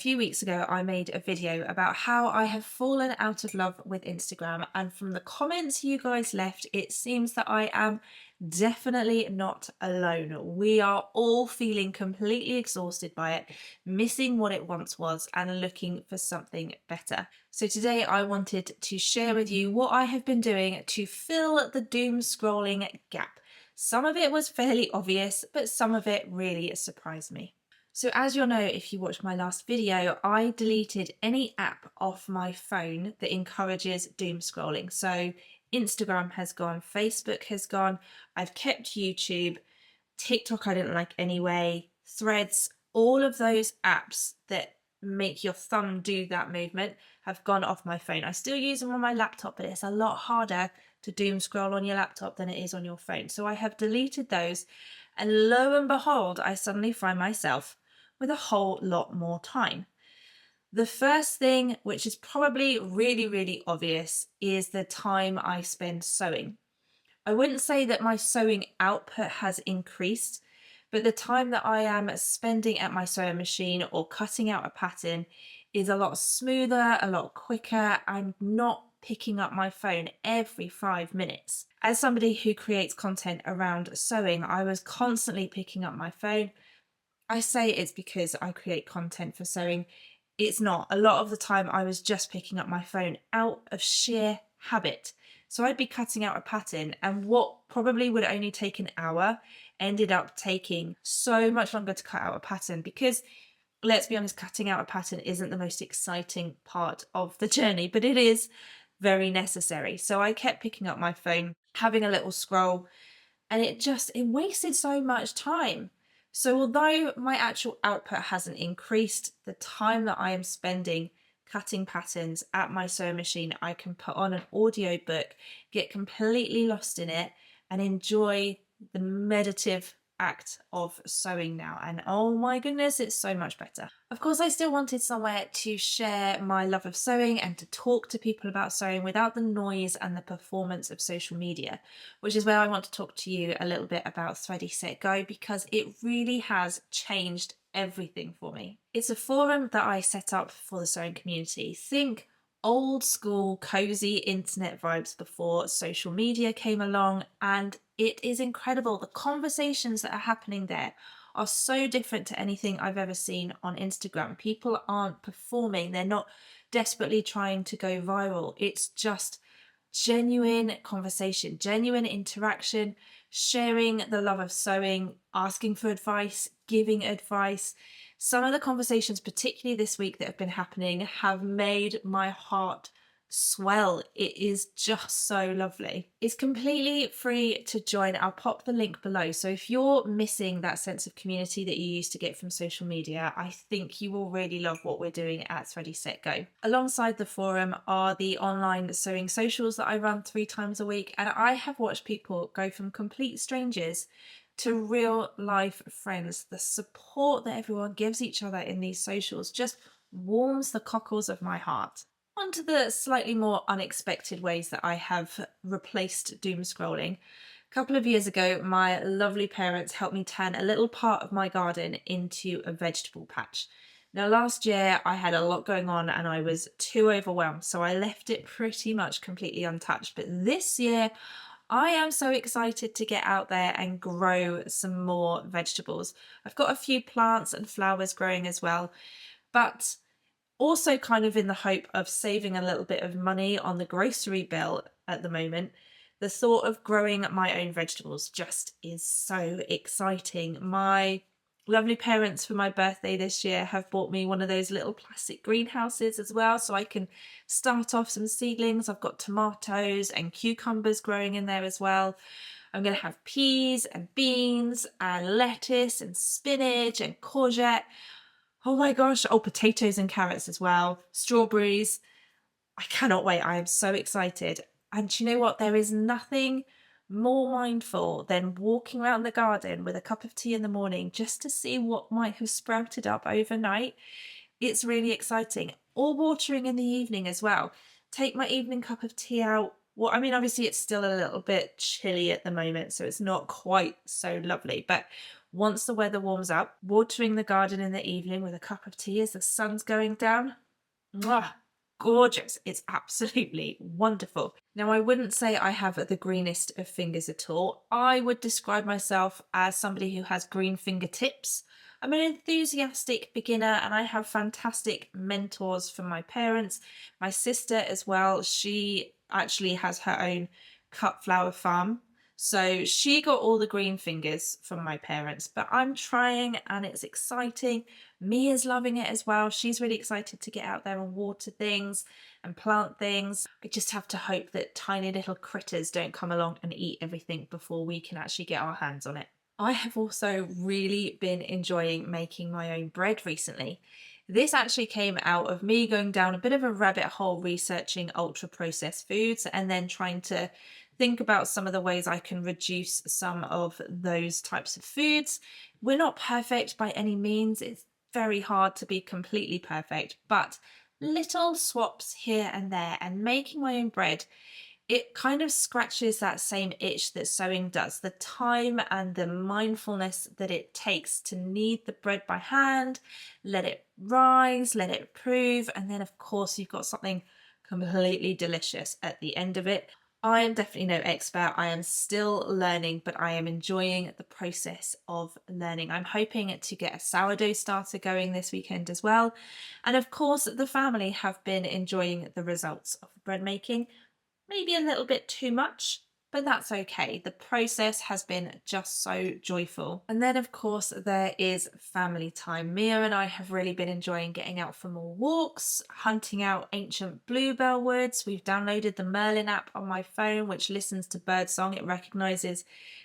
few weeks ago, I made a video about how I have fallen out of love with Instagram, and from the comments you guys left, it seems that I am definitely not alone. We are all feeling completely exhausted by it, missing what it once was and looking for something better. So today I wanted to share with you what I have been doing to fill the doom scrolling gap. Some of it was fairly obvious, but some of it really surprised me. So as you'll know, if you watched my last video, I deleted any app off my phone that encourages doom scrolling. So Instagram has gone, Facebook has gone, I've kept YouTube, TikTok I didn't like anyway, Threads, all of those apps that make your thumb do that movement have gone off my phone. I still use them on my laptop, but it's a lot harder to doom scroll on your laptop than it is on your phone. So I have deleted those, and lo and behold, I suddenly find myself with a whole lot more time. The first thing, which is probably really obvious, is the time I spend sewing. I wouldn't say that my sewing output has increased, but the time that I am spending at my sewing machine or cutting out a pattern is a lot smoother, a lot quicker. I'm not picking up my phone every 5 minutes. As somebody who creates content around sewing, I was constantly picking up my phone. I say it's because I create content for sewing. It's not. A lot of the time I was just picking up my phone out of sheer habit. So I'd be cutting out a pattern, and what probably would only take an hour ended up taking so much longer to cut out a pattern, because let's be honest, cutting out a pattern isn't the most exciting part of the journey, but it is very necessary. So I kept picking up my phone, having a little scroll, and it wasted so much time. So although my actual output hasn't increased, the time that I am spending cutting patterns at my sewing machine, I can put on an audiobook, get completely lost in it, and enjoy the meditative act of sewing now. And oh my goodness, it's so much better. Of course, I still wanted somewhere to share my love of sewing and to talk to people about sewing without the noise and the performance of social media, which is where I want to talk to you a little bit about ThreadySetGo, because it really has changed everything for me. It's a forum that I set up for the sewing community. Think old school cozy internet vibes before social media came along, and it is incredible. The conversations that are happening there are so different to anything I've ever seen on Instagram. People aren't performing, they're not desperately trying to go viral. It's just genuine conversation, genuine interaction, sharing the love of sewing, asking for advice, giving advice. Some of the conversations, particularly this week, that have been happening have made my heart swell. It is just so lovely. It's completely free to join. I'll pop the link below. So if you're missing that sense of community that you used to get from social media, I think you will really love what we're doing at ThreadySetGo. Alongside the forum are the online sewing socials that I run 3 times a week, and I have watched people go from complete strangers to real life friends. The support that everyone gives each other in these socials just warms the cockles of my heart. On to the slightly more unexpected ways that I have replaced doom scrolling. A couple of years ago, my lovely parents helped me turn a little part of my garden into a vegetable patch. Now, last year I had a lot going on and I was too overwhelmed, so I left it pretty much completely untouched. But this year, I am so excited to get out there and grow some more vegetables. I've got a few plants and flowers growing as well, but also kind of in the hope of saving a little bit of money on the grocery bill at the moment. The thought of growing my own vegetables just is so exciting. My lovely parents for my birthday this year have bought me one of those little plastic greenhouses as well, so I can start off some seedlings. I've got tomatoes and cucumbers growing in there as well. I'm going to have peas and beans and lettuce and spinach and courgette. Oh my gosh, potatoes and carrots as well, strawberries. I cannot wait. I am so excited. And you know what? There is nothing more mindful than walking around the garden with a cup of tea in the morning just to see what might have sprouted up overnight. It's really exciting. Or watering in the evening as well. Take my evening cup of tea out. Well, I mean, obviously it's still a little bit chilly at the moment, so it's not quite so lovely, but Once the weather warms up, watering the garden in the evening with a cup of tea as the sun's going down. Mwah, gorgeous. It's absolutely wonderful. Now, I wouldn't say I have the greenest of fingers at all. I would describe myself as somebody who has green fingertips. I'm an enthusiastic beginner and I have fantastic mentors from my parents. My sister as well, she actually has her own cut flower farm. So she got all the green fingers from my parents, but I'm trying and it's exciting. Mia's loving it as well. She's really excited to get out there and water things and plant things. I just have to hope that tiny little critters don't come along and eat everything before we can actually get our hands on it. I have also really been enjoying making my own bread recently. This actually came out of me going down a bit of a rabbit hole researching ultra processed foods and then trying to think about some of the ways I can reduce some of those types of foods. We're not perfect by any means. It's very hard to be completely perfect, but little swaps here and there and making my own bread, it kind of scratches that same itch that sewing does. The time and the mindfulness that it takes to knead the bread by hand, let it rise, let it prove, and then of course you've got something completely delicious at the end of it. I am definitely no expert. I am still learning, but I am enjoying the process of learning. I'm hoping to get a sourdough starter going this weekend as well. And of course, the family have been enjoying the results of bread making. Maybe a little bit too much, but that's okay. The process has been just so joyful. And then of course there is family time. Mia and I have really been enjoying getting out for more walks, hunting out ancient bluebell woods. We've downloaded the Merlin app on my phone, which listens to birdsong. It recognizes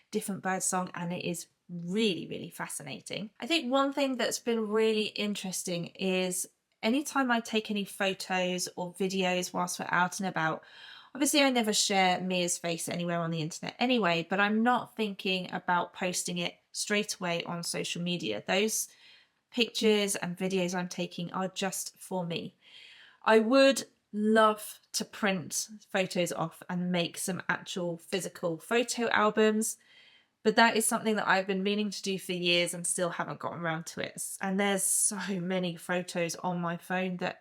different birdsong and it is really, really fascinating. I think one thing that's been really interesting is anytime I take any photos or videos whilst we're out and about, obviously, I never share Mia's face anywhere on the internet anyway, but I'm not thinking about posting it straight away on social media. Those pictures and videos I'm taking are just for me. I would love to print photos off and make some actual physical photo albums, but that is something that I've been meaning to do for years and still haven't gotten around to it. And there's so many photos on my phone that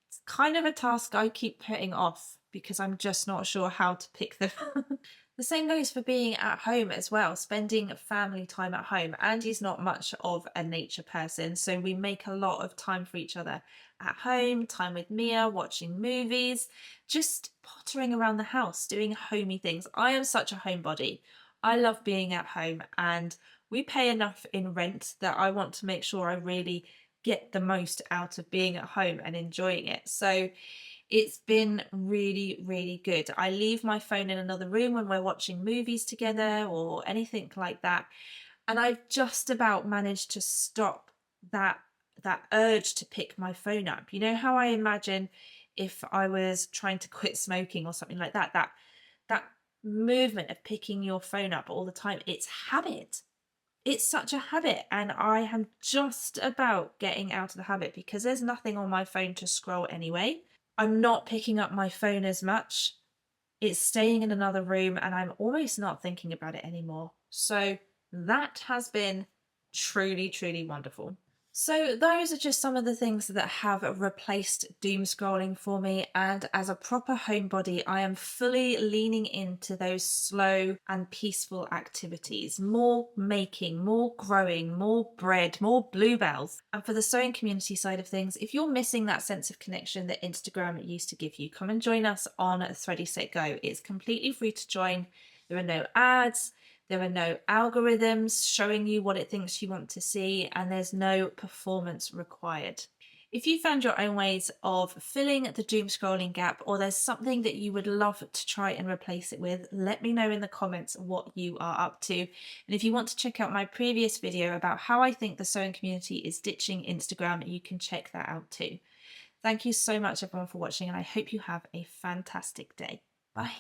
it's kind of a task I keep putting off because I'm just not sure how to pick them. The same goes for being at home as well, spending family time at home. Andy's not much of a nature person, so we make a lot of time for each other at home, time with Mia, watching movies, just pottering around the house, doing homey things. I am such a homebody. I love being at home and we pay enough in rent that I want to make sure I really get the most out of being at home and enjoying it. So it's been really, really good. I leave my phone in another room when we're watching movies together or anything like that. And I've just about managed to stop that urge to pick my phone up. You know how I imagine if I was trying to quit smoking or something like that, that movement of picking your phone up all the time, it's habit. It's such a habit and I am just about getting out of the habit because there's nothing on my phone to scroll anyway. I'm not picking up my phone as much. It's staying in another room and I'm almost not thinking about it anymore. So that has been truly, truly wonderful. So those are just some of the things that have replaced doom scrolling for me, and as a proper homebody I am fully leaning into those slow and peaceful activities. More making, more growing, more bread, more bluebells. And for the sewing community side of things, if you're missing that sense of connection that Instagram used to give you, come and join us on ThreadySetGo. It's completely free to join. There are no ads. There are no algorithms showing you what it thinks you want to see, and there's no performance required. If you found your own ways of filling the doom scrolling gap, or there's something that you would love to try and replace it with, let me know in the comments what you are up to. And if you want to check out my previous video about how I think the sewing community is ditching Instagram, you can check that out too. Thank you so much everyone for watching, and I hope you have a fantastic day. Bye.